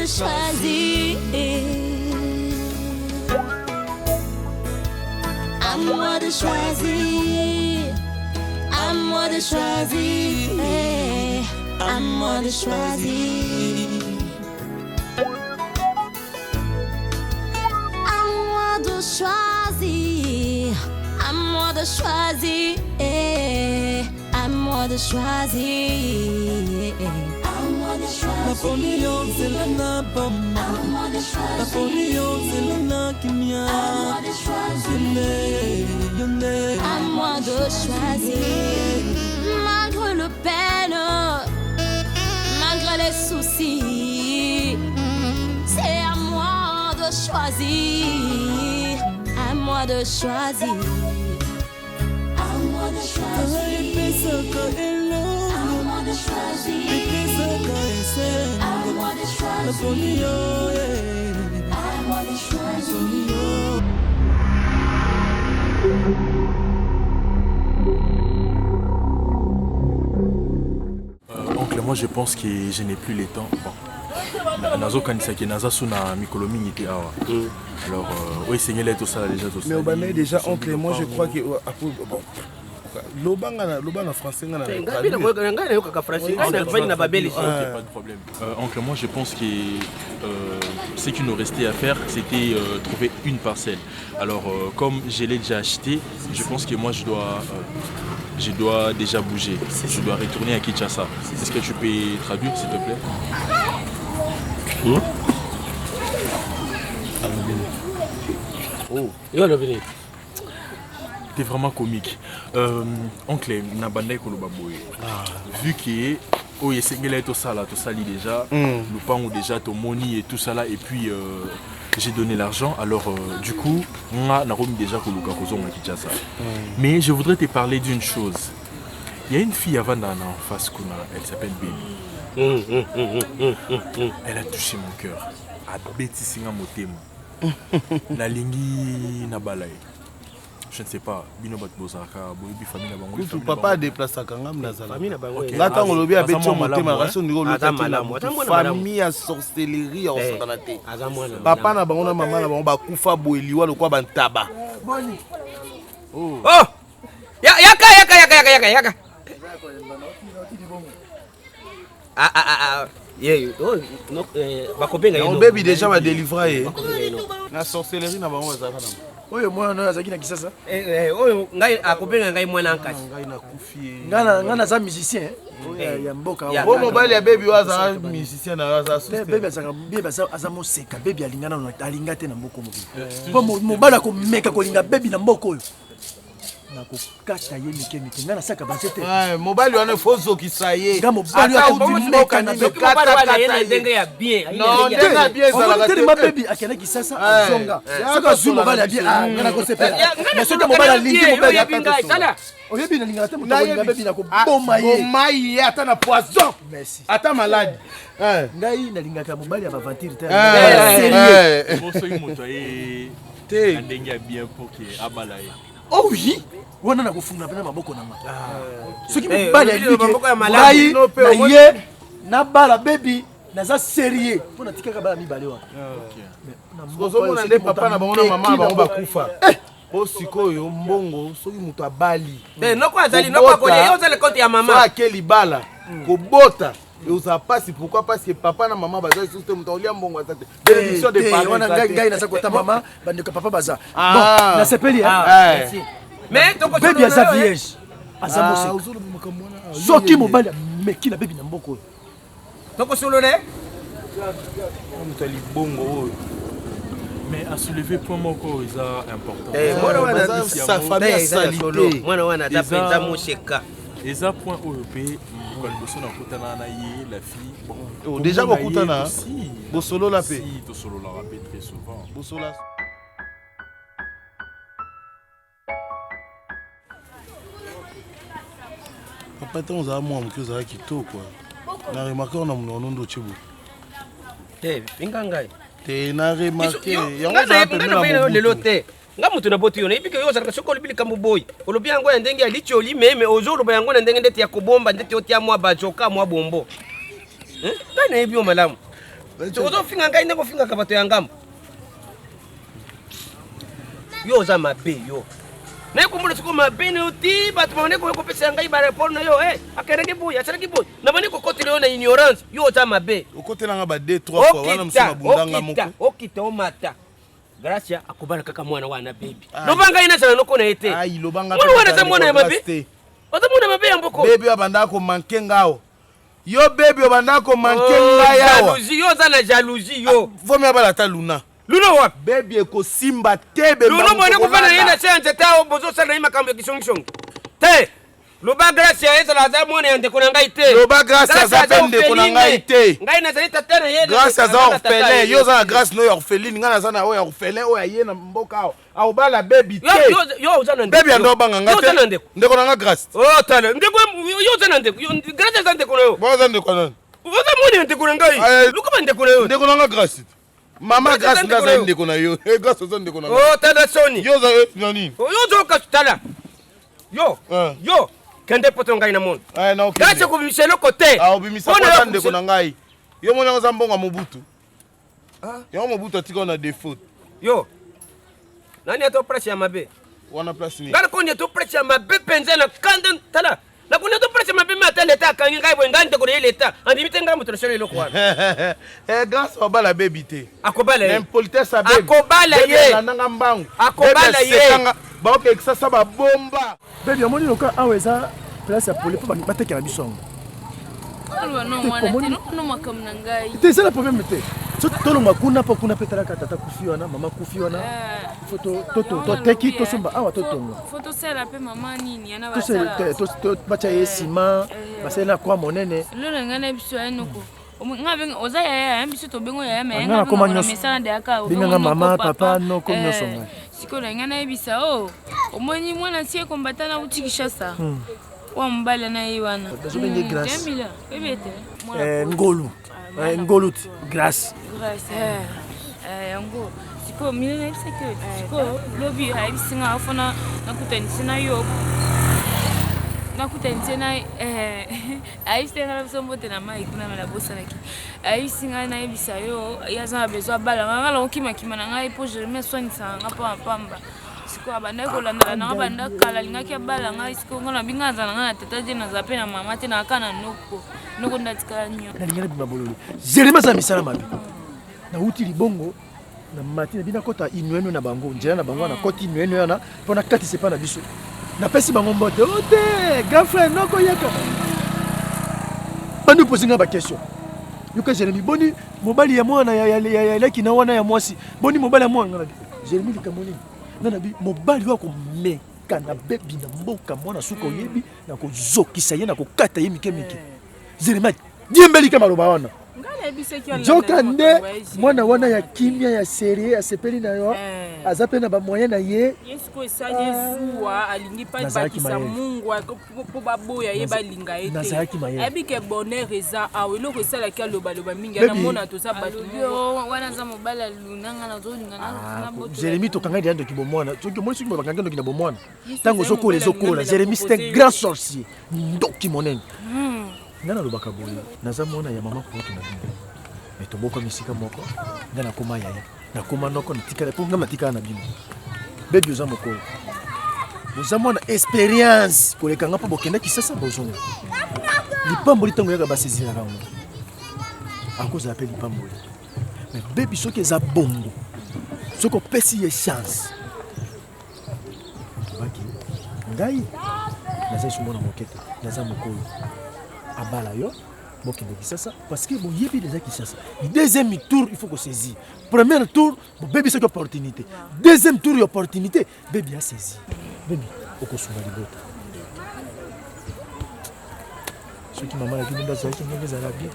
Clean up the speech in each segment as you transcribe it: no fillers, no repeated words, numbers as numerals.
de choisir. À moi de choisir. À moi de choisir. À moi de choisir. À moi de choisir. À moi de choisir. À moi de choisir. Napoléon c'est la napama. Napoléon c'est la nakimia. À moi de choisir. Malgré le peine, malgré les soucis, c'est à moi de choisir. À moi de choisir. À moi de choisir. À moi de choisir. À moi de choisir. À moi de choisir. Oncle, moi je pense que je n'ai plus le temps. Bon. Nazo kanisaki naza suna mikolo mingi te awa. Alors oui, Seigneur est tout ça déjà tout ça. Mais au Banaï déjà oncle, moi je crois que bon. Lobanga français ngana. Pas de problème. Oncle, moi je pense que ce qu'il nous restait à faire, c'était trouver une parcelle. Alors comme je l'ai déjà acheté, je pense que moi je dois déjà bouger. Je dois retourner à Kinshasa. Est-ce que tu peux traduire s'il te plaît? Oh. T'es vraiment comique. Oncle, Nabandai Kolobaboye. Vu que oui, c'est tout ça là, tout ça déjà. Nous parlons déjà ton money et tout ça là, et puis j'ai donné l'argent. Alors du coup, on a remis déjà Koluka Kozon à Kinshasa. Mais je voudrais te parler d'une chose. Il y a une fille avant d'en en face qu'on a, elle s'appelle Baby. Elle a touché mon cœur. A bêti singa motema. Na lingi na balai. Je ne sais pas, bino bat bozaka, boyebi famille na bango. Tout papa a déplacé kangam na zala. Famille na bango. Ngata ngolobi a bêti motema raso ndiko Ata lota malamu. famille a sorcellerie en santé. Aza mwana. Papa na bango na maman na bango ba kufa boeliwa lokwa bantaba. Oh! Yaka. Yeah, oh, no, bakobenga On baby déjà va délivrer. Na sorcellerie na bango zaka na. Oyo mwana azaki na Kisasa. Oyo ngai akobenga ngai mwana ankasi. Ngai na kufi. Ngana za musicien ya mboka. Bon mobile ya baby waza musicien na waza suste. Baby aza moseka, baby alingana na alingate na mboko mobi. Po mobala ko meka ko linga baby na mboko oyo. Nakokata ye mike ngana saka basete. Mobile wana fozo kisaye. Nga mobali wa mboka na kata ye na ndenge ya bien. Non, ndenge ya bien za la. Tellement baby akena Kisasa azonga. Saka zu mobali ya bien ngana ko sepela. Na soka mobali alingi mobali ya kata. Oyebi na lingata mutolinga baby na ko boma ye. Boma ye ata na poison. Merci. Ata malade. Ngai na lingaka mobali ya baventure te. Boso imoto ye te ndenge ya bien pour que abala ye. Oh oui, wana na kofunga pena maboko na nga. Soki mobali ya maboko ya maladi na ye na bala baby naza sérieux. Pona tikaka bala mibale wana. Kozo mona nde papa na bango na mama bango bakufa. Po sikoyo mbongo soki muto abali. Noko azali noko akolia yo zale compte ya mama. Fa akeli bala kobota. Et on a pas pourquoi parce que papa na maman baza sous muto olia mbongo azate. Bénédiction de parents. Wana ngai na sakota mama bandeka papa baza. Bon, na sepeli merci. Mais toko baby aza vierge. Aza moseka. Soki mobali meki na baby na mboko. Toko solone? Muto libongo. Mais à soulever point moko est important. Sa famille a salité. Mwana wana tapenza mosheka. Eza point OEP quand bosona kutana na ye la fille. Bon, déjà bokutana. Bosolo la paix. Si to solo la rappelle très souvent. Bosola. Papa tant za moi mke za kitoko. Na remarqué on a mon nondo chibu. Pingangai. Te na remarqué. Yango za pemela lelo te. Nga mutu na boti yona ibike yo zalaka soko libili kambu boy. Olobi yango ya ndenge ya licholi meme ozolo ba yango na ndenge ndeti ya kobomba ndeti otia mwa bajoka mwa bombo. Nga na ebi o malamu. ozofinga ngai nde kofingaka bato ya ngambo yo oza mabe yo naye komona siko mabe na yo ti bato babandi kopesa ngai bareport na yo akereki boye asalaki boye nabandi kokotela yo na ignorance yo oza mabe okotelanga ba 2-3 fois wana mosu mabundanga moko okita omata gracia akobala kaka mwana wana bebi loba ngai nazala noko na ye te mwana wana aza mwana ya mabe oza mwana mabe ya mboko bebi abandaka komanke ngao yo bebi obandaka komanke ngai awa yo oza na jalousie yo fomi abala ata luna luna wapi bebi ekosimba te bemba luna bone kofana ye na se ya nzete awo bozosala ye makambo ya kisongisongi te loba gracia ezala aza mwana ya ndeko na ngai te loba gracia aza mpe ndeko na ngai te ngai nazali tata na ye gracia aza orphelin yo oza na grace noyo orpheline ngai naza na oyo orphelin oyo aye na mboka awa aobala bebi te yo oza na ndeko bebi ando obanga nga te ndeko na nga grace tala ndeko yo oza na ndeko gracia aza ndeko na yo boza ndeko na nani oza mwana ya ndeko na ngai lukuba ndeko na yo ndeko na nga grace mama grace nga azali ndeko na yo grace oza ndeko na nga tala soni yo oza na nini yo ozoka tala yo kende poto ngai na mondo gracia kobimisa eloko te obimisa kota ndeko na ngai yo moni yango oza mbongo mobutu yango mobutu atika na defaut yo nani ato place ya mabe wana place nini ngana koni ato place ya mabe penza na kanda tala na koni ato place ya mabe mata leta akangi ngai boye ngai ndeko na ye leta andimite ngai moto na solo eloko wana grâce obala bebi te akobala ye impolitesse abebi akobala ye alandanga mbangu akobala ye baokekisa sa babomba bebi omoni loka awa eza place ya pole mpo batekela biso yango te eza na problème te so tolonga kuna mpo kuna mpe talaka tata kufi wana mama kufi wana toteki tosomba awa totonga batya ye nsima basali na kwa monene binganga mama papa noko nyonso ngai sikoyo ngai nayebisa omoni mwana sie kombata na uti Kinshasa wa mobali na ye wana ngolu ti grace yango sikoyo mile nayebisa ke sikoyo lobi ayebisinga afona nakutanisi na yo nakutanisi na ayebisinga na biso mbote na mai kuna na labosanaki ayebisinga nayebisa yo yaza na besoin abalanga nga lonkimakima na ngai mpo jeremie aswanisaka nga mpa mapamba sikoyo abandaki kolandala nanga banda kala alingaki abala ngai sikoyo nga na binga aza na nga na tata te naza mpe na mama te naka na noko ndatikala nyo nalingana bima bololo jeremie aza misala mabe nauti libongo na mati na bina kota inueno na bango nzela na bango wana koti inueno wana mpo nakatisa epa na biso napesi bango mbote te grand frère noko yaka bandi oposinga bakestion yoka jeremi boni mobali ya mwana yaleki na wana ya mwasi boni mobali ya mwana ngana jeremi likambo nini nana bi mobali wa komeka na bebi na mboka mwana suka oyebi na kozokisa ye na kokata ye mike mike jeremi diembelika maloba wana nzoka nde mwana wana ya kimia ya serie asepeli na yo aza mpe na bamoyen na ye nazalaki mayebike bonheur eza awa eloko esalaki alobaloba mingi anamona toza bato wana aza mobali alunanga nazolingana jeremi tokanga dia ndoki bomwana soki omoni soki bakanga ndoki na bomwana ntango ozokola jeremi c'est un grand sorcier ndoki monene nga nalobaka boye naza mwana ya mama poto na bino me toboka misika moko nga nakoma yaya nakoma noko natikala mpo nga natikala na bino bebi oza mokolo oza mwana expérience koleka nga mpo bokendaki sasa bozonga lipamboli ntango yaka basezilaka ngo akozala mpe lipamboli me bebi soki eza bongo soki opesi ye chance tobaki ngai naza esu mwana moke te naza mokolo abala yo bokende Kinshasa parce que boyebi déjà Kinshasa deuxième tour il faut qu'on saisisse premier tour bobebi cette opportunité deuxième tour opportunité bebi a saisi bebi okosunga libota soki mama yaki nda zaki ndenge ezala bien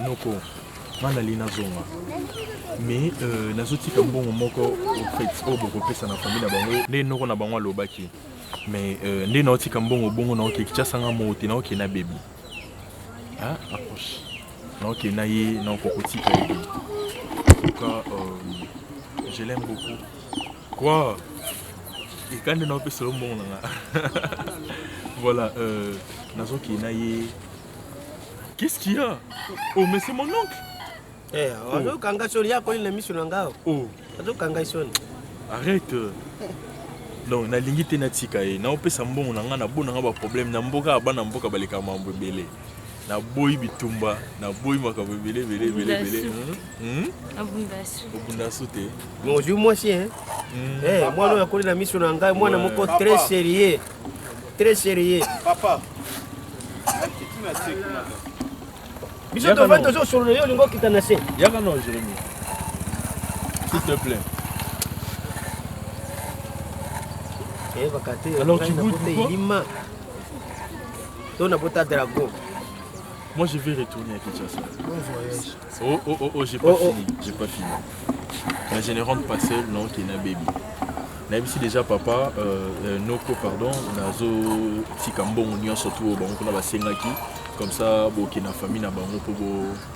noko manali nazonga mais nazotika mbongo moko oyo bokopesa na famille na bango nde noko na bango alobaki mais nde naotika mbongo bongo naoke Kinshasa mo te naoke na bebi approche naoke na ye naokokotika ye bebi en tout cas je l'aime beaucoup quoi ekande naopesa mbongo nanga Voilà, Nazo qui naïe. Qu'est-ce qu'il y a? Oh, mais c'est mon oncle. Eh, on kanga soni ya koli na mission ngao. Oh, Azo kanga soni. arrête. Non, na lingi te na tika e. Na opesa mbongo na nga na bona nga ba problème na mboka bana mboka baleka mambo ebele. Na boyi bitumba, na boyi makambo ebele belé. Obundasu te. Mon Dieu moi si hein. Eh, moi no ya koli na mission ngao, moi na moko très sérieux. Très sérieux. Papa. Biso to va toujours sur le yo lingo kitanase. Yaka non, Jérémy. S'il te plaît. Eh, bakate. Alors tu goûtes quoi? Ton apota dragon. Moi je vais retourner à Kinshasa. Bon voyage. Oh, j'ai pas fini. J'ai pas fini. Mais je ne rentre pas seul, non, qui est un baby. Na ici déjà papa, Noko pardon, nazo tikambo on surtout au banco na basengaki. Comme ça, qui na famille na bango pour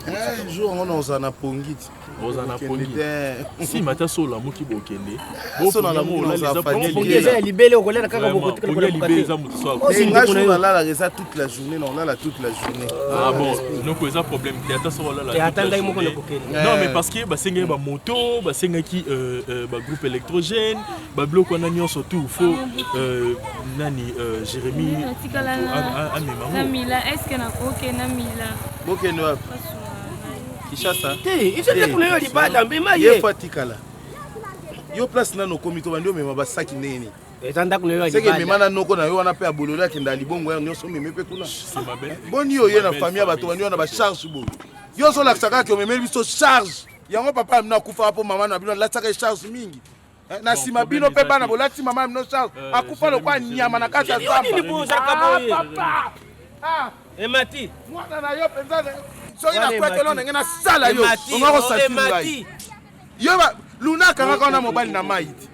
Un jour on a na pongit. On a pongit. Si mata so la muki bokende. So na la muki na famille. Déjà libéré au colère kaka boko tika ko libéré za mutu so. C'est un jour on a la reza toute la journée, non là toute la journée. Ah bon, non ko ça problème. Tata so là. Et attends ngai moko na kokende. Non mais parce que basengaki ba moto, basengaki ba groupe électrogène, ba bloc on a nyon surtout faut nani Jérémy Namila, est-ce que na ok Namila? Ok no. Kishasa. Eh, il s'est pour le libada mbema Ye ye. fatikala. Yo place na no komito bandio mema basaki neni. Etanda kuna yo C'est que libada. mema na noko na yo wana pe abolola kenda libongo ya nyonso meme pe kuna. c'est ma belle. Boni yo ye na famille bato bandio na ba charge bo. Yo so la saka ke meme biso charge. Yango papa amna kufa po mama na bino la saka charge mingi. Na sima bino pe bana bolati mama amno charge. Akufa lo kwa nyama na kata zamba. Ni boza kaboye. Papa. Ah, Emati. mwana na yo penza. So ina kwa ke lo ngena sala yo. Ngako satiri. Yo ba Luna kanga kona mobile na maiti.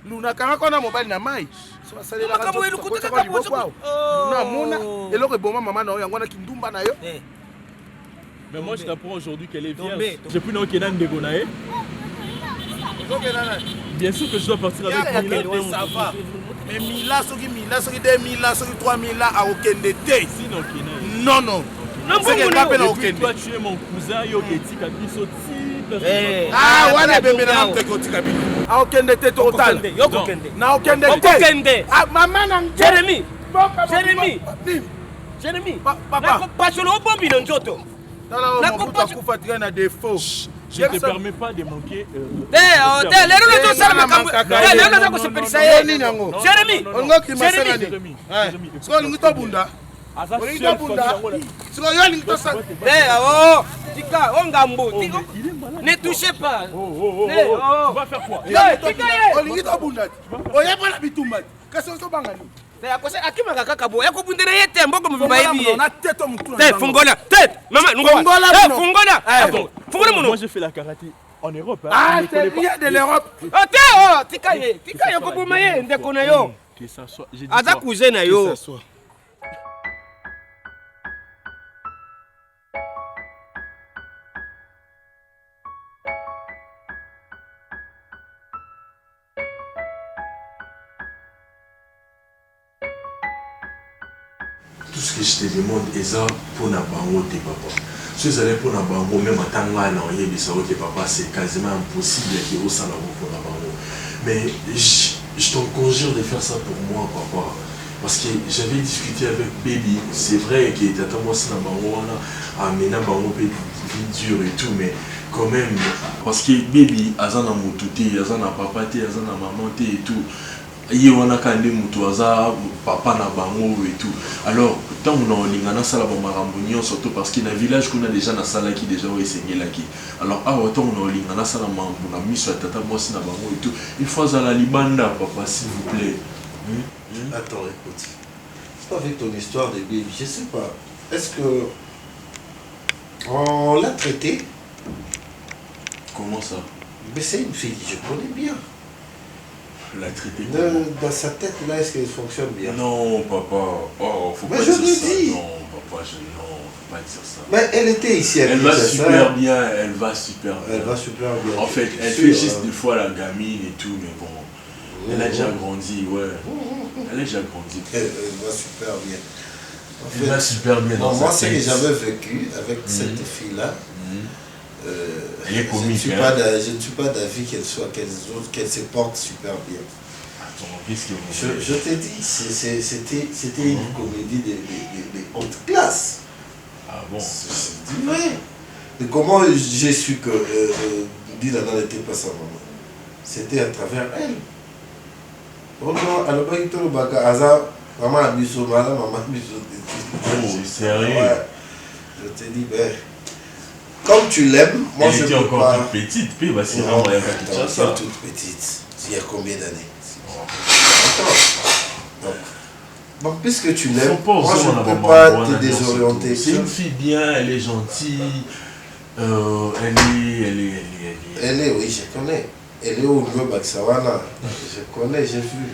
Luna kanga kona mobile na maiti. So basalela ka Kabo elukuta kabo. Luna mona eloko eboma mama na yo yango na kindumba na yo. Mais moi je t'apprends aujourd'hui qu'elle est Tombé, vierge. tombé. J'ai plus non Kenan Degonae. Bien sûr que je dois partir avec Mila. Ça va. Mais Mila soki 2000 soki 3000 a okende te. Sinon Kenan. Non non. Non C'est que pas peine Et puis okende. toi tu es mon cousin, yo Ketika biso ti. Eh. Ah wana bembe na mteko tika bino. A okende te total. Yo kokende. Na okende te. Okokende. Ah mama na Jérémy. Jérémy. Jérémy. Papa. Pasolo bombi no nzoto. Na kopa kufa tika na défaut. Je ne te permets pas de manquer. Lero no to sala makambo. Lero no to sepelisa ye. Nini yango? Jérémy. Ongoki masala ni. Jérémy. So ngito bunda. Ngito bunda. So yo ngito sa. Oh, tika ongambo. Ne touchez pas. Tu vas faire quoi? Ngito bunda. Oya bana bitumba. Kasi so bangani. Akima kaka bo yako bundere yete mboko mvimba hivi. Na teto mtu. Fungola. Tête. Maman, Fungola. Fungola. Fungola mon Moi j'ai fait la karaté en Europe. Ah, c'est bien de l'Europe. Tika ye ko buma ye ndeko na yo. Que ça soit. J'ai dit Aza cousin na yo. Tout ce que je te demande est ça pour na bango tes papa. Si vous allez pour na bango même à tanga na oyebi ça que papa c'est quasiment impossible que au salon pour na bango. Mais je t'en conjure de faire ça pour moi papa. Parce que j'avais discuté avec Baby, c'est vrai qu'il était à moi na bango on a amené bango peu vie dur et tout mais quand même parce que Baby azana mututi, azana papa té, azana maman té et tout. Il y a kande mutu aza papa na bango et tout. Alors tant on a lingana sala ba marambunyo surtout parce qu'il y a un village qu'on a déjà na sala qui déjà essayé là qui. Alors autant on a lingana sala mambuna miso tata mosi na bango et tout. Il faut à la libanda papa s'il vous plaît. Attends, écoute. C'est pas avec ton histoire de Baby, je sais pas. Est-ce que on l'a traité? Comment ça? Mais c'est une fille, je connais bien. La traité Dans sa tête là, est-ce qu'elle fonctionne bien? Non, papa. Oh, faut mais pas je dire lui ça. dis. Non, papa, non, faut pas dire ça. Mais elle était ici avec Elle va sa super sœur. bien, elle va super bien. Elle va super bien. En fait, elle sûr, fait juste des fois la gamine et tout, mais bon. Elle a déjà grandi, ouais. Elle a déjà grandi. Elle va super bien. Elle va super bien dans moi, sa ce que tête. j'avais vécu avec cette fille-là, elle est comique. je ne suis pas d'avis qu'elle se porte super bien. Attends, qu'est-ce que vous Je t'ai dit, c'était une comédie de haute classe. Ah bon? C'est vrai. Et comment j'ai su que Dinana n'était pas sa maman? C'était à travers elle. Oh non, alors pas tout le bac, maman a mis son mal, maman a mis son. Oh, sérieux? Ouais. Je t'ai dit, ben, comme tu l'aimes, moi elle je était peux encore pas. toute petite, puis bah, c'est Non, vraiment attends, c'est toute petite. Il y a combien d'années? Attends. Bon, puisque tu l'aimes, moi je ne peux pas te désorienter. C'est une fille bien, elle est gentille. Elle est, oui, je connais. Elle est au niveau Baksawana. Je connais, j'ai vu.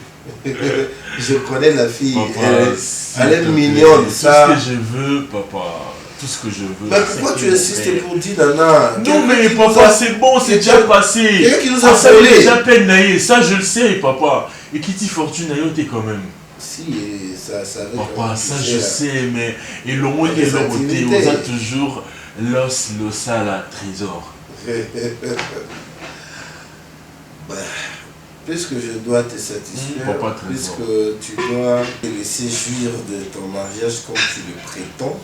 Je connais la fille. Papa, elle est mignonne. Tout ce que je veux, papa. Tout ce que je veux. Mais pourquoi tu insistes pour dire Nana? Non, mais papa, c'est bon, c'est déjà passé. Quelqu'un qui nous a ça, volé. déjà peine naïe. Ça, je le sais, papa. Et qui dit fortune naïe, t'es quand même. Si, ça avait. Papa, ça, je sais, mais. Et le moins de l'autre, on a toujours l'os, le sale, trésor. Ben, puisque je dois te satisfaire, puisque tu dois te laisser jouir de ton mariage comme tu le prétends,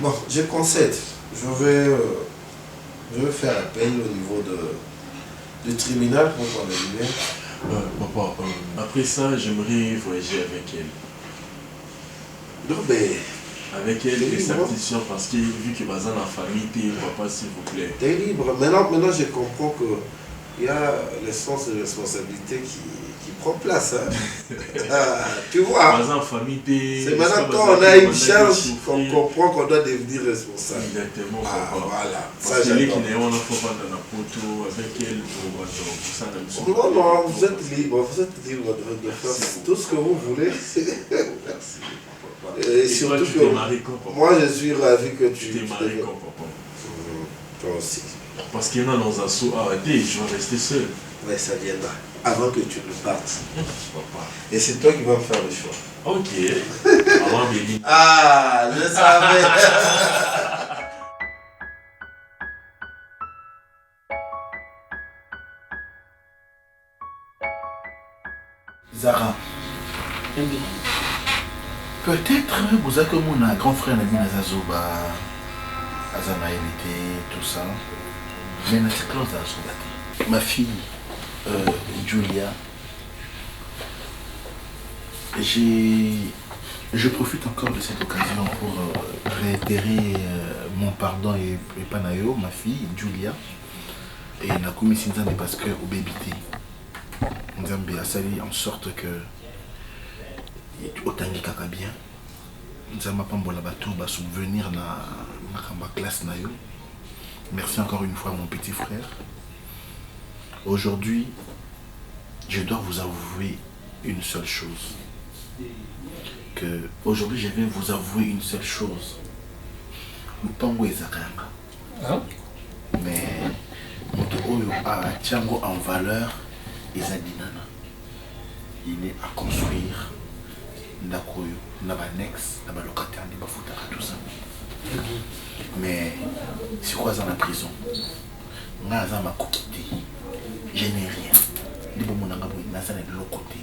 bon, je concède. Je vais faire appel au niveau du tribunal pour qu'on le libère. Papa, après ça, j'aimerais voyager avec elle. Non, mais... Avec elle et sa petite soeur, parce que vu que Bazan la famille, papa, s'il vous plaît. T'es libre. Maintenant, je comprends qu'il y a le sens de responsabilité qui prend place. Hein. Tu vois, Bazan famille, c'est maintenant quand on a une charge qu'on comprend qu'on doit devenir responsable. Exactement, papa. Voilà. Ça, parce qu'elle est qui n'est pas dans la photo avec elle pour ça. Non, vous êtes libre. Vous êtes libre de faire tout ce que vous voulez. Merci. Et surtout tu t'es marié quand, papa? Moi, je suis ravi que tu t'es marié quand, papa? Toi aussi. Parce qu'il y en a dans un saut arrêté, je vais rester seul. Ouais, ça viendra. Avant que tu ne partes. Papa. Et c'est toi qui vas me faire le choix. Ok. Maman, baby. Ah, je savais. Zara. Peut-être vous avez comme un grand frère Nami Nazazoba, Azamaïlité, tout ça. Mais c'est clair dans ma fille, Julia, je profite encore de cette occasion pour réitérer mon pardon et Panayo, ma fille, Julia, et la commission Nzambe parce que au bébité, Nzambe a sali en sorte que autant kaka bien nzamba pambola bato ba subvenir na classe na yo. Merci encore une fois mon petit frère. Aujourd'hui, je dois vous avouer une seule chose. Aujourd'hui, je vais vous avouer une seule chose. Lupango ezakanga. Hein? Mais moto oyo a tiango en valeur ezadinana. Il est à construire. Ndakoyo, naba nex, naba locataire, naba futaka, tout ça. Mais c'est quoi dans la prison? Naza m'a quitté. Je n'ai rien. Libo monangabu, naza de l'autre côté.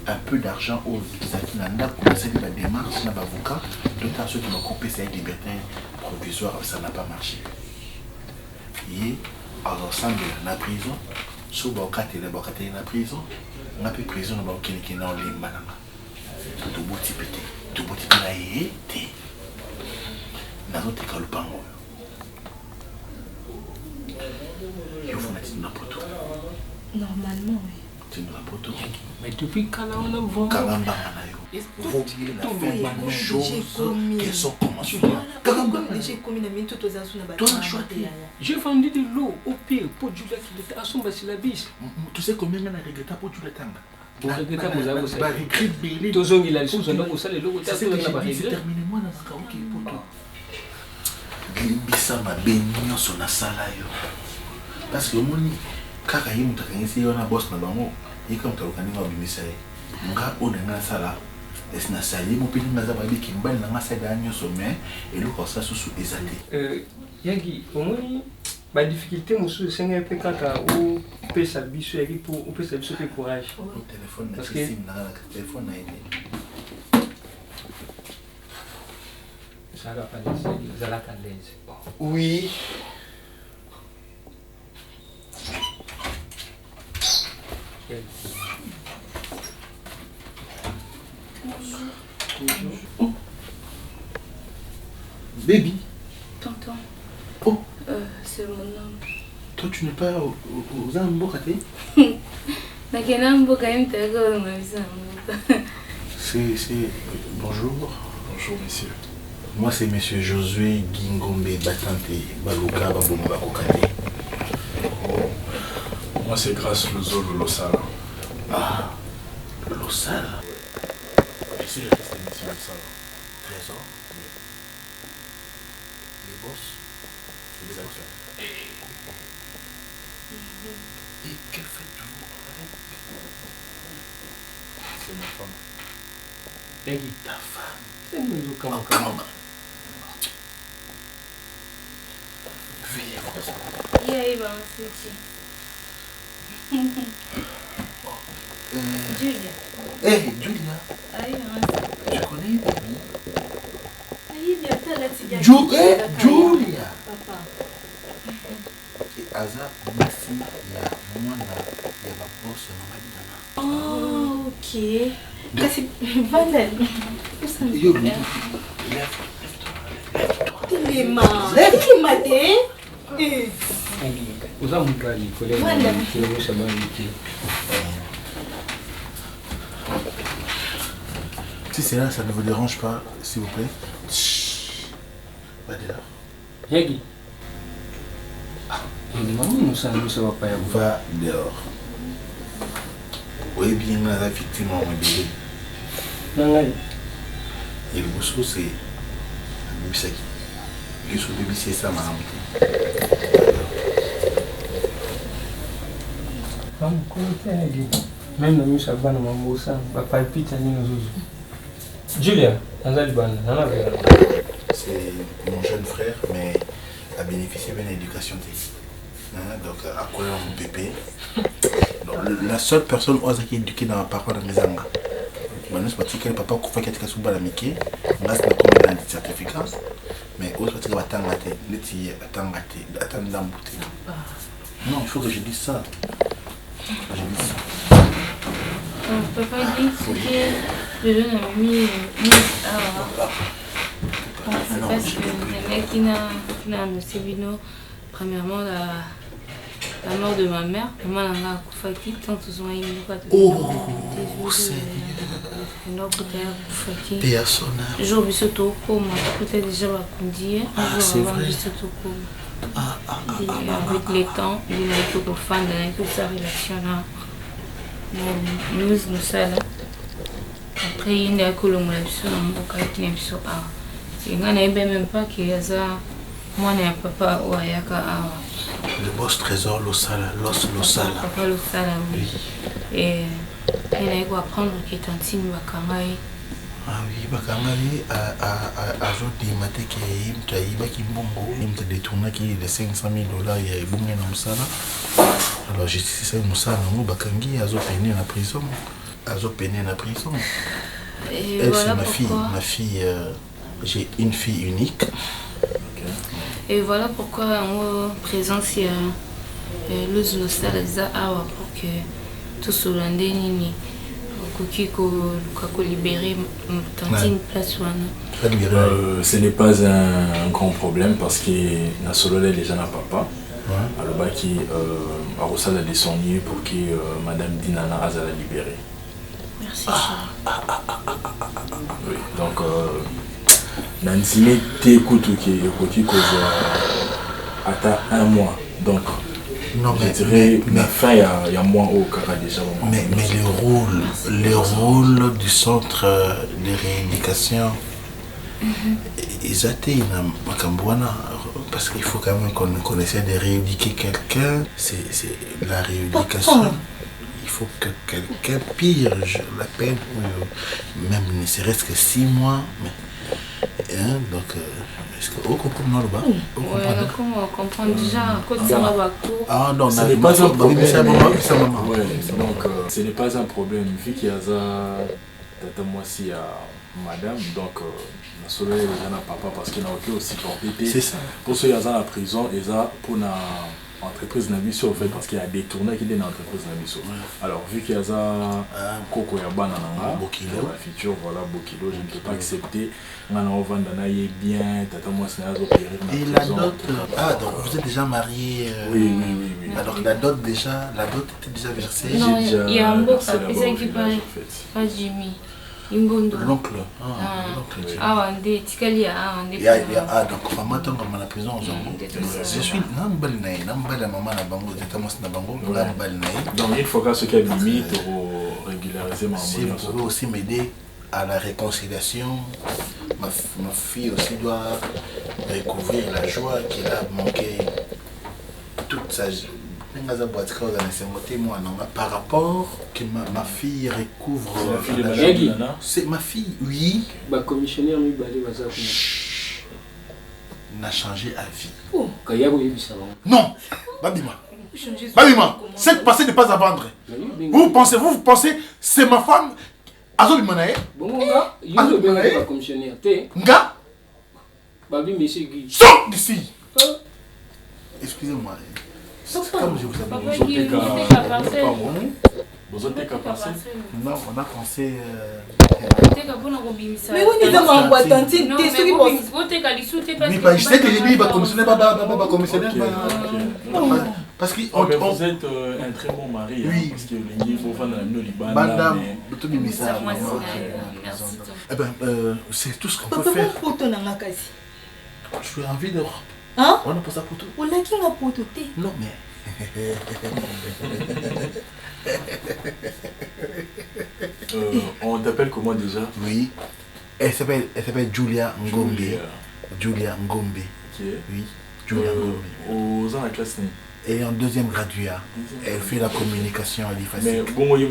Un peu d'argent au Zaki Nanda pour essayer la démarche, n'a pas avocat. D'autant ceux qui m'ont coupé cette liberté provisoire, ça n'a pas marché. Et alors, ensemble, la prison, sous Bokate, la prison, on a pu prison, on a pu prison, on a pu prison. Toboti pété, toboti pété. Nazote kalupango. Il faut mettre une poto. Normalement, oui. C'est une poto. Mais depuis quand on a vendu Kalamba Manayo. Vous voulez la faire des choses qu'elles sont conventionnelles. Toi, choisi. J'ai vendu de l'eau au pire pour Julia qui était à son bassin la biche. Tu sais combien on a regretté pour Julia Tanga? C'est terminé-moi dans un karaoké pour toi. Glimbisa ma bénion sur la salle. Parce que mon kaka ye mutu akangisi wana boss na bango ye kaka mutu alokani nga obimisa ye nga oyo na nga nasala esi nasali mo mpe nga aza babiki mobali na nga asali nyonso mais eloko asala susu eza te yaki omoni badifficulté mosusu esengai mpe kaka opesa biso yaki mpo opesa biso mpe courage telefone na ye ezalaka lese oui. Bonjour. Baby. Tonton. Oh. C'est mon nom. Toi, tu n'es pas aux Amboka, C'est... Bonjour. Bonjour, messieurs. Moi, c'est monsieur Josué Gingombe Batante Baluka Babomo Bakokate. Moi, c'est Grâce Lozo Losala. Ah, Losala. Je suis le reste de monsieur Losala. Trésor. Les boss. Exactement. Et quelle faites-vous avec? C'est ma femme. Peggy. Ta femme. C'est nous, comment? Veuillez voir ça. Julia. Hey, Julia. Tu connais Julia. Papa. Aza merci ya mwana ya baboss ya mama Dinana. Oh, ok. Kasi voilà. Yo, Lève-toi te. Uza mukali kole na kilomita bani. Si c'est là, ça ne vous dérange pas, s'il vous plaît. Chut. Va dehors. Yagi. Va dehors. Oui, bien, la victime en bébé. Et le bousseau, c'est Misaki. Le sous-bébé, c'est ça, madame. Même le monsieur Abana Mambosa, papa palpite à nous. Julia, c'est mon jeune frère, mais a bénéficié d'une éducation technique. Donc, à quoi mon bébé. Donc, la seule personne qui est éduquée dans ma parole de mes angas. Maintenant, c'est parce que le papa qui fait quelque chose de mickey, on a un certificat, mais autre chose qui va attendre, non, il faut que je dise ça. Je dis ça. Papa dit que le jeune a mis c'est parce que le mec qui n'a annoncé premièrement la mort de ma mère, maman n'a pas fait tant que souvent il n'a pas de personnage. Je vais surtout comme peut-être déjà va conduire. C'est vrai. Avec le temps, il a été au fan de sa relation là. Nous sommes après il y a que le monde qui n'est pas il n'y a même pas qu'il y a ça moi n'est papa ou ayaka le boss trésor Losala papa Losala oui et il a eu à prendre qui tantine bakangai ah oui bakangai à jodi maté qui est mtaïba qui mbongo il détourna qui les $500,000 il y a ebonga na musala alors justice ça musala ngo bakangi azopené na prison et elle voilà c'est ma fille j'ai une fille unique. Et voilà pourquoi en présence il y a le Losala pour que tout ce landé nini qu'on libérer tantine place ce n'est pas un grand problème parce que na solo les gens n'a papa alors bah qui a reçu la descendue pour que madame Dinana a la libérer. Merci. Oui, donc Nansime t'écoute qui cause à un mois donc non, je dirais mais fin il y a moins au Kaka déjà mais le rôle du centre de rééducation ils étaient na makambwana parce qu'il faut quand même qu'on essaie de rééduquer quelqu'un. C'est la rééducation. Il faut que quelqu'un purge la peine, même ne serait-ce que 6 mois. Mais, hein, donc, est-ce que vous comprenez le bas? Oui, on comprend déjà. Ah non, ce n'est pas un problème. Donc, ce n'est pas un problème. Vu qu'il y a ça, moi aussi à madame, donc, solo les gens à papa parce qu'il n'a aucun aussi porté. C'est ça. Pour ceux qui sont à la prison, et ça pour la entreprise Nabiso en fait parce qu'il y a des tournées qui sont dans l'entreprise Nabiso. Alors vu qu'il y a ça Coco et Banana, la future voilà Bokilo, je ne peux pas accepter. Maintenant on va est bien, tata moi c'est un autre. Et la dot, ah donc vous êtes déjà marié. Oui. Alors la dot était déjà versée. Non, il y a un beau ça qui parle pas Jimmy. L'oncle. Ah, donc maman tombe dans la prison. Je suis maman na bango, donc il faut que ce qui est limite pour régulariser ma si vous pouvez aussi m'aider à la réconciliation, ma fille aussi doit découvrir la joie qu'elle a manqué toute sa vie. Par rapport que ma fille recouvre. C'est la fille de c'est ma fille, oui. Commissionnaire n'a changé à vie. Oh, non, Babima. Babima, cette passée n'est pas à vendre. Vous pensez, c'est ma femme. Azobi Manae. Bon, nga, commissionnaire. Nga. Babi, monsieur Guy. Sors d'ici. Excusez-moi. Comme je vous avais dit, non, on a pensé. Mais oui, nous avons un tantine. Oui, je sais que les billes, commissionnaire. Parce que vous êtes un très bon mari. Oui. Parce que le niveau va dans le Liban. Madame, c'est tout ce qu'on peut faire. Je suis envie de. Hein? On a pas ça pour tout. On a qui n'a pas tout. Non, mais. On t'appelle comment déjà? Oui. Elle s'appelle Julia Ngombe. Julia Ngombe. Ok. Oui. Julia Ngombe. Aux ans la classe. Et en deuxième graduat. Elle fait la communication à l'IFASIC. Mais bon, il y a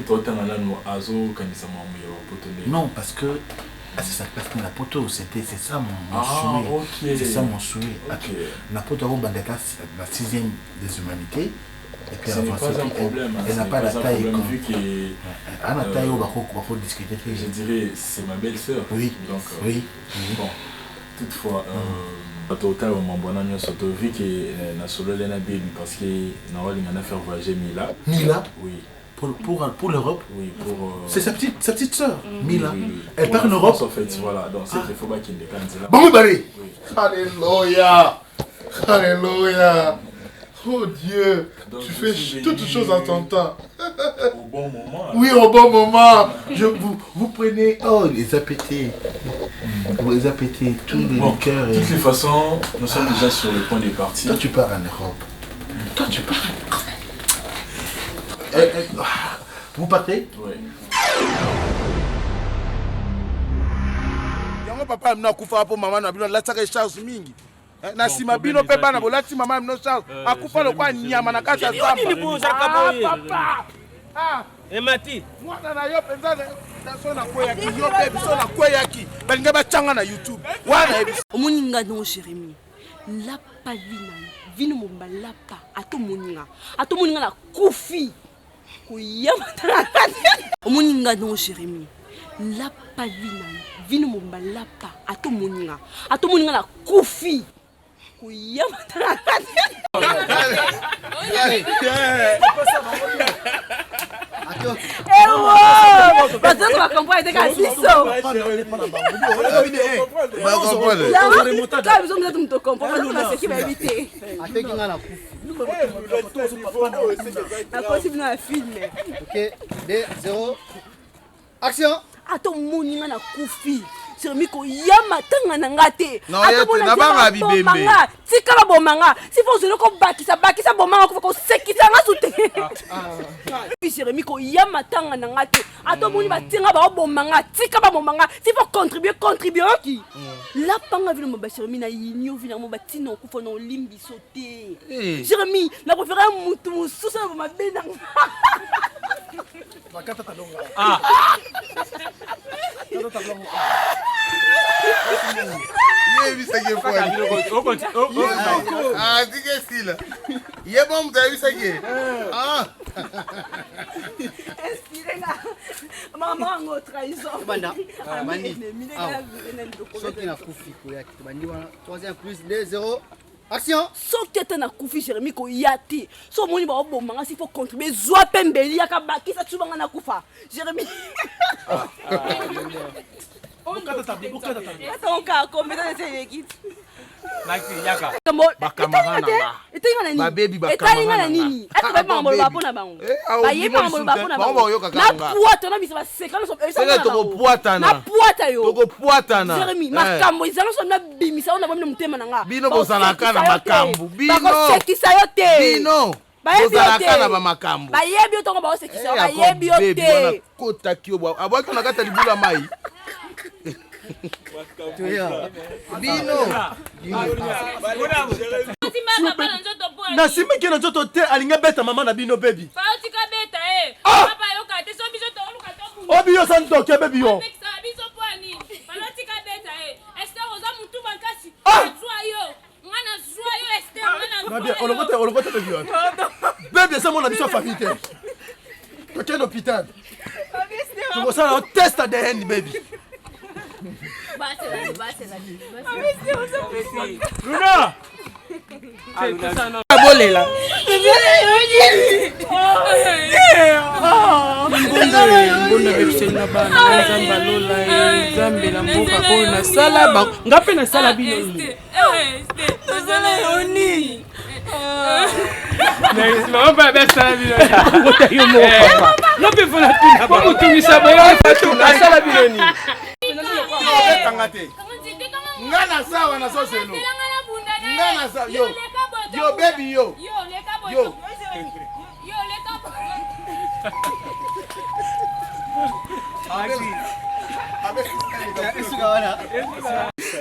non, parce que. C'est ça parce que la poteau, c'est ça mon souhait. Okay. C'est ça mon souhait. Okay. La poteau a la 6e des humanités. Et puis ce n'est pas un problème. Elle n'a pas la taille. Vu que elle a la taille où on va discuter. Je dirais c'est ma belle-sœur. Oui. Donc, oui. Bon, toutefois, total on m'a dit surtout vu que na solo lena bien parce que na wali ngana faire voyager Mila. Oui. Pour l'Europe. Oui, pour. C'est sa petite sœur, Mila. Oui. Elle part en Europe. En fait, voilà. Donc c'est qu'il faut pas qu'il décante là. Bon, Barry. Alléluia. Alléluia. Oh Dieu. Donc, tu fais toutes choses en ton temps. Au bon moment. Oui, au bon moment. Vous prenez. Oh, les appétits. Vous les appétits. Tous les cœurs. De toutes les façons, nous sommes déjà sur le point de partir. Toi, tu pars en Europe. Toi, tu pars. Vous partez? Oui. Yango papa amna kufa po mama na bino lataka charge mingi. Na sima bino pe bana bolati mama amno charge. Akufa lokwa nyama na kata zamba. Papa. Ah, Emati. Mwana na yo penza na so na kweya ki yo pe biso na kweya ki. Balinga ba changa na YouTube. Wana ebi. Omoninga non Jérémy. La pavina. Vino momba lapa. Ato moninga na kufi. Omoninga non Jérémy. La pavina. Vino momba lapa. Ato moninga na kufi. Action. Ato moninga na kufi. Jérémy ko ya matanga na ngate. Non, na banga bibembe. Tika ba bomanga. Si faut zelo ko bakisa bomanga ko sekisa nga sute. Jérémy ko ya matanga na ngate. Ato moni batinga ba bomanga. Tika ba bomanga. Si faut contribuer qui. La panga vino ba Jérémy na yinyo vina mo batino ko fona limbi sauter. Jérémy, na ko faire mutu mususa ba mabena. Bakata talonga. Maman trahison. Banda. Mani. Soki na kufi ko ya kitubandi wana 3 plus 2 0. Action. Soki tata na kufi Jérémy ko yati. So moni ba bomanga si faut contribuer zwa pembeli ya ka bakisa tubanga na kufa. Jérémy. Attends, combien de l'équipe? Nasime ke na nzoto te alinga beta mama na bino baby. Pautika beta papa yoka te so biso to luka to bu. Obi yo san toke baby yo. Biso poani. Pautika beta Esther oza mutu bankasi. Zwa yo. Ngana zwa yo Esther ngana. Bien, olokote baby yo. Baby ça mon biso famille te. Toke no hôpital. Tu go ça test ADN baby. Luna! Bolela. Mbona bepsela bana nzamba lola nzambe na mboka ko na sala ba ngape na sala bino. Tozala yoni. Mais maman pas besa bino. Ngote yo mo papa. Ngape fona tuna ba mutumisa boyo fatu na sala bino ni. Ngana sawa na so selo. Ngana sawa yo. Yo baby yo. Yo.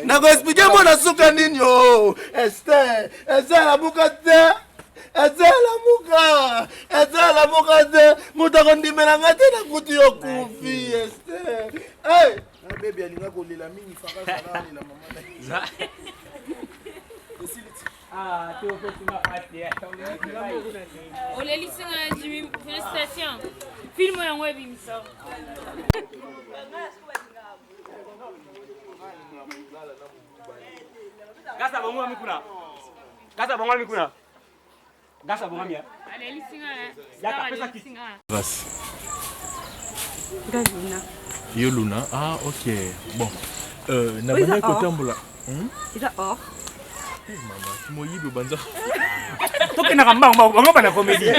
Na ko expliquer mo na suka nini yo. Esther la muka te. Esther la muka te. Mutako ndimela ngate na kuti yo kufi Esther. Hey. Baby alinga kolela mingi faka sana na mama na. Ah, tu fais tu m'as até. Oleli singa Jimmy, félicitations. Film yango ebimisa. Gasa bongo mikuna. Gasa bongo mikuna. Gasa bongo mia. Oleli singa. Ya pesa ki. Vas. Gazina. Yo Luna, ah ok. Bon. Na bana ko tambola. Il a or. Maman, mo yibo banza. Toke na kamba ngo bana comédie.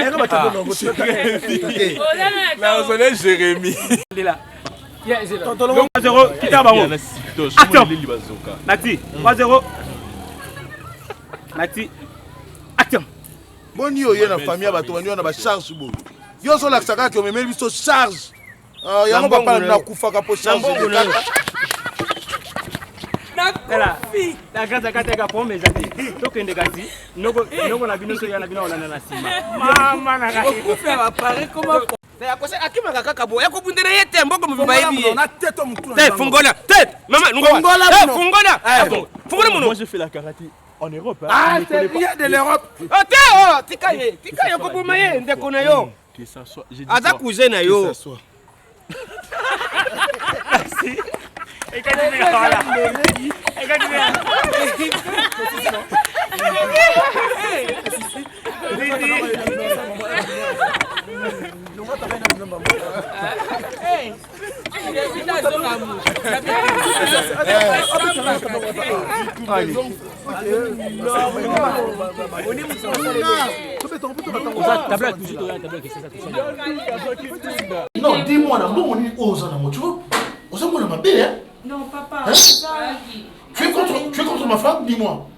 Là on est Jérémy. Là. Ya, 3-0 kita bango. Action. Nati, 3-0. Nati. Action. Boni yo na famille bato bani na ba charge bo. Yo so la saka ko memeli biso charge. Ya ngo papa na kufa ka po charge. Là. La grâce kata ka pombe zati. Tokende kati. Noko na bino so ya na bino na sima. Mama na ka. Kufa va paraître comment ya kosa akima kaka bo ya ko bundere yete mboko mvimba hivi. Na tête mtu. Tête fungola. Tête. Maman fungola. Fungola. Fungola mono. Moi j'ai fait la karaté en Europe. Ah, c'est bien de l'Europe. Oh, tikaye ko boma ye ndeko na yo. Que ça soit. Aza cousin na yo. Que ça soit. Merci. Et quand tu viens là. Et quand tu viens. Non, dis-moi, là, bon, on est aux alentours. Aux alentours, ma belle, hein? Non, papa. Hein? Tu es contre ma femme? Dis-moi.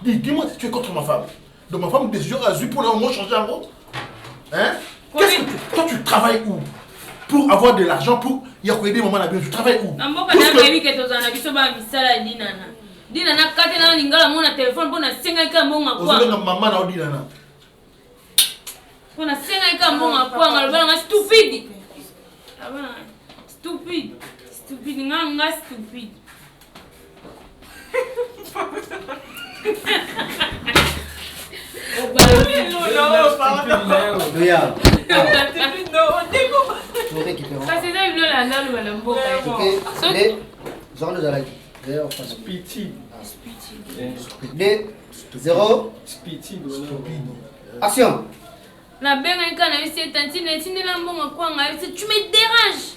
Dis-moi si tu es contre ma femme. Donc ma femme, décision a eu pour le moment changer en gros. Hein? Qu'est-ce que toi tu travailles où? Pour avoir de l'argent, pour y aider maman la bien, tu travailles où? Dinana kate na lingala mona telefone pona senga ka mbonga kwa. Ozo mama na odinana. Pona senga ka mbonga kwa ngalobala nga stupide. Abana stupide. Stupide nga stupide. Action. La benga kana isi tantine tinde la mbonga kwa nga tu me déranges.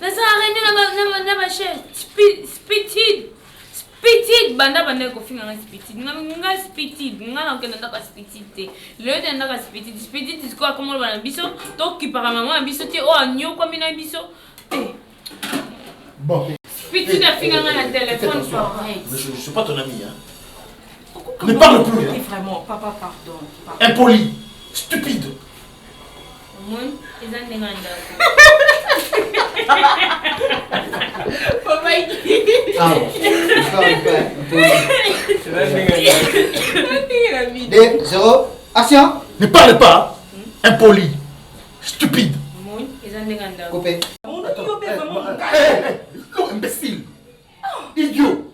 Na sa arrêter na ba chef. Stupide. Stupide banda ko finga nga stupide. Nga stupide. Nga na kena ndaka stupide. Le de ndaka stupide. Stupide c'est quoi comment bana biso to ki para maman biso te o anyo kwa mina biso. Bon. Stupide finga nga na téléphone je suis pas ton ami hein. Ne parle plus. Hein. Vraiment, papa, pardon. Impoli, stupide. Moi, ils ont demandé. Papa, Deux, zéro, action. Ne parle pas. Impoli, stupide. Moi, ils ont demandé. Coupé. Non, imbécile. Idiot.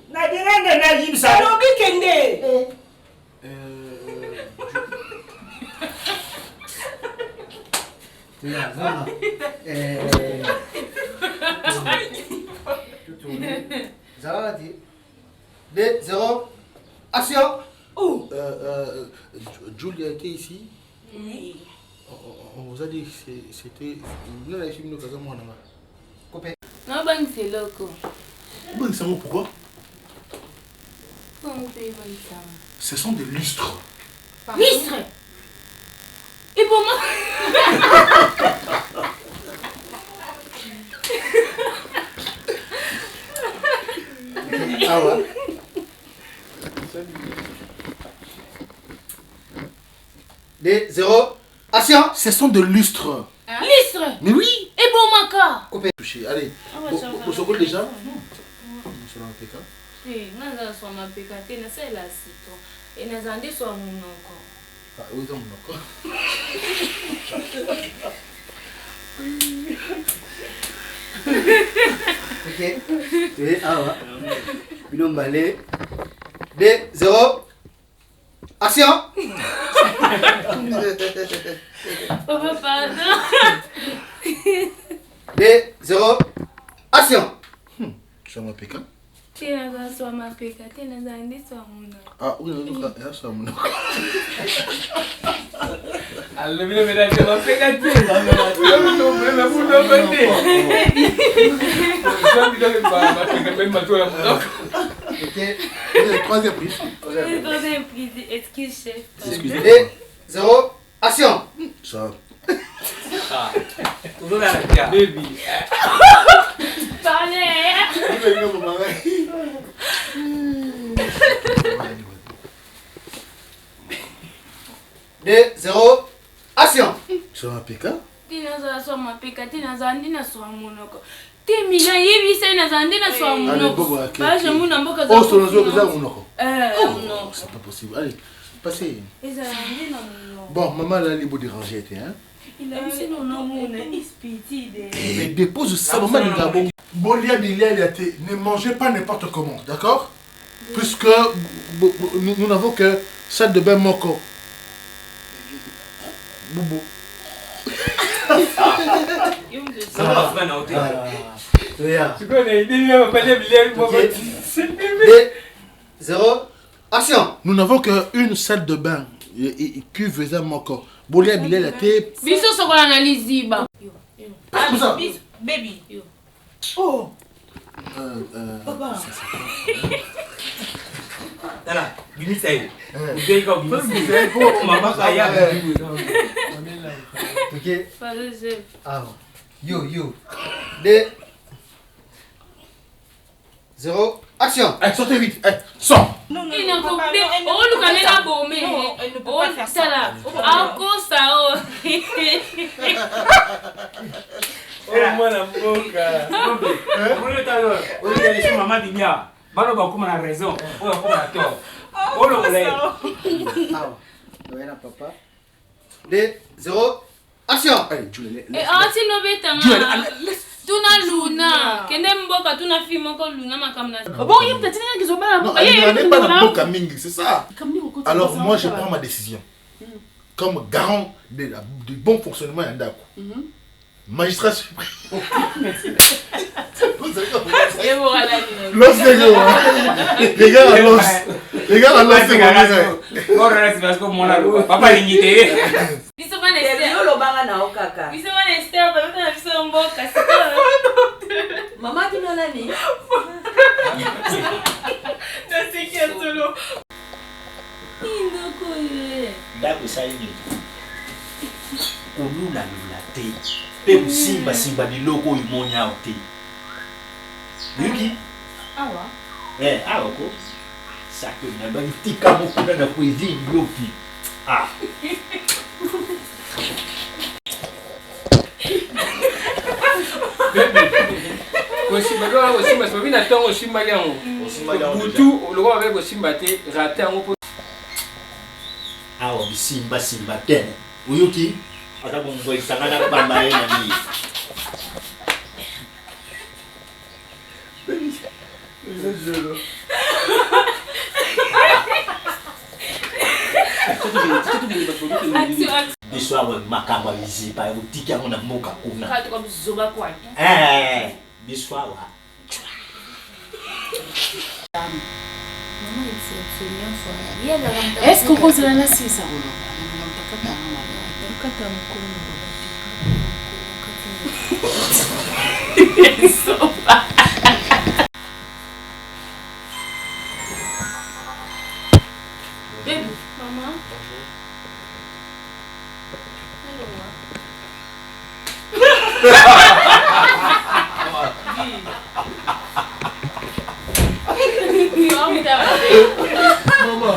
Zawadi. 2, 0, action. Julia était ici. On vous a dit que c'était... Nous avons filmé le cas de moi. Coupé. Non, ben c'est loco. Ben c'est pourquoi? Ce sont des lustres. Lustres? Et pour moi? Ah ouais. Des 0, action. Ce sont des lustres. Lustres? Mais oui. Et pour moi quoi? Coupé. Touché. Allez. Pour ce déjà. Sur un PK. Oui, naza soit ma PK, na c'est la citron. Et naza ande soit mon encore. Ah oui, donc encore. Ok. Oui, ah ouais. Binom balai. 2, 0, action. Papa, pardon. 2, 0, action. Sur un PK. Tena za soit ma PK, tena za ande soit mon encore. Ah oui, non, non, ça mon encore. Allez, viens me dire que ma PK tient. Non, mais vous ne venez. Je vais dire ma PK même ma toi mon encore. Ok. Troisième prise. Troisième prise, excuse chef. 2, 0, action. Ça. Ah. Toujours là, baby. Parlez. 2, 0, action. Sur un PK. Tena za soit ma PK, tena za ande na soit mon encore. Temila yebisa na za ande na soit mon encore. Pas je mon mboka za. Oh, sur nos autres on encore. Non. C'est pas possible. Allez, passez. Et ça ande na mon. Bon, maman là, il est beau déranger, hein. Il a mis son nom, on est ispitide. Mais dépose ça, maman, il a bon. Bolia ne mangez pas n'importe comment, d'accord? Puisque nous n'avons que salle de bain Moko. Boubou. Ça va faire un hôtel. Tu connais, il y a pas de 2, 0, action. Nous n'avons qu'une salle de bain. Et cuve Moko. Bolia Bilal a été. Biso sokola na liziba. Comme ça. Baby. Oh. Papa. Tala, gini say. Ugai ka gini say ko mama kaya. Ok. Fallait chef. Ah. You. 2, 0, action. Allez, sortez vite. Allez, sors. Non, il ne peut pas. Oh, le canard bombé. Non, elle ne peut pas faire ça. Là. Encore ça. Oh, moi la boca. Vous le talon. Vous le laissez maman Digna. Balo ba kuma na raison. Ou ba kuma na tort. Oh le volet. Ah, voilà papa. 2, 0, action. Allez, Julie. Et anti no betanga. Tuna Luna. Kende mboka tuna film encore Luna makamna. Bon, il y a peut-être quelqu'un qui sont pas Non, elle n'est pas dans Boka Mingi, c'est ça. Alors moi, je prends ma décision. Comme garant du bon fonctionnement d'Andako. Magistrat suprême. L'os les gars, à l'os. Les gars, à l'os, c'est parce que mon alo, papa l'unité. Maman, tu n'as l'année. Ndako saini kolula lula te pe musimba simba biloko imonya ote yuki Awa awa ko sako na ba tika moko na cuisine lopi Osimba doa osimba so bina tongo osimba yango. Butu oloko avec osimba te raté yango. Awa bisimba simba te uyuki ata bongo isangana bamba ye na ni Biswa wa makamba bizipa ya utiki yango na mboka kuna Kato kwa bizoba kwa biswa wa Est-ce qu'on pose la nasi ça? Baby, maman.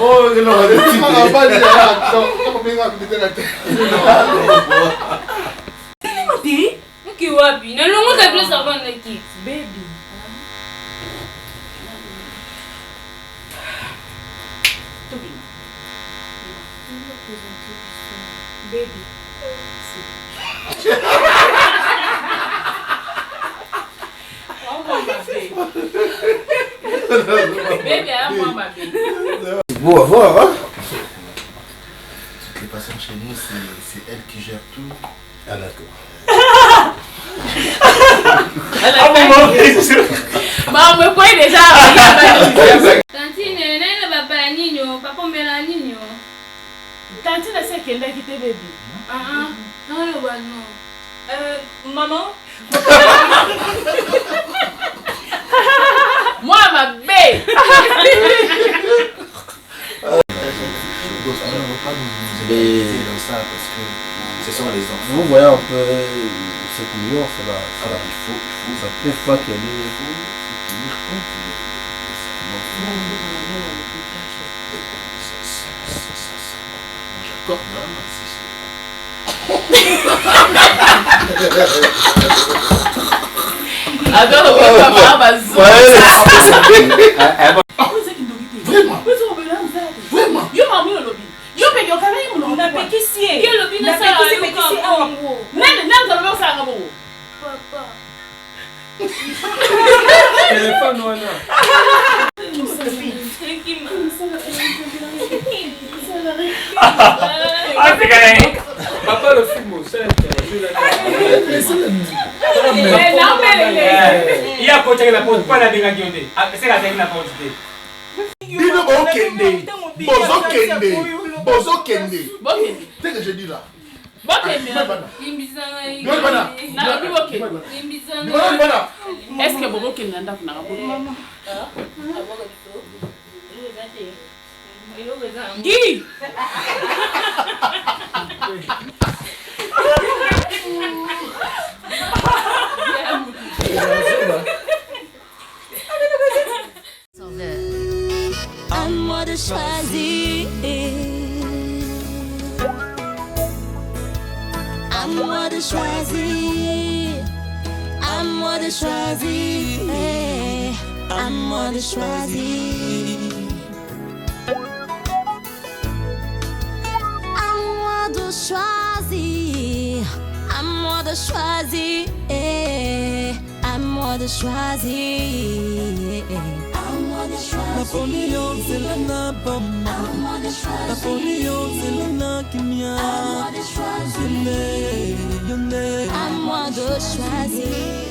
Oh, non, Mki wapi? Na longo za place avant na kiti. Baby. Baby. Baby, moi ma baby. C'est beau à voir, hein? Toutes les patients chez nous, c'est elle qui gère tout. Ah d'accord. Maman, quoi déjà? Tantine, nene papa nino, papa mela nino. Tantine c'est qu'elle a quitté baby. Non le voit non. Maman. Moi ma belle. Ce sont les enfants. Vous voyez un peu ce couillon, c'est là. Il faut ça peut pas qu'elle est. Adoro papa bazou. Vraiment. Yo mami olobi. Yo pe yo kana yo na pekisie. Quel lobby na ça là yo kambo. Nene nene zo sa ngabo. Papa. Téléphone wana. C'est carré. Papa le film au centre. Non mais il y a côté la porte pas la dégagée. C'est la dernière porte. Bino Bokende. Bozokende. Bozokende. C'est ce que je dis là. Est-ce que Bobo qui n'a pas Guy. de choisir. À moi de choisir. À moi de choisir. À moi de choisir. À moi de choisir. À moi de choisir. Napoleon Zelana Bamba Napoleon Zelana Kimia Yone À moi de choisir.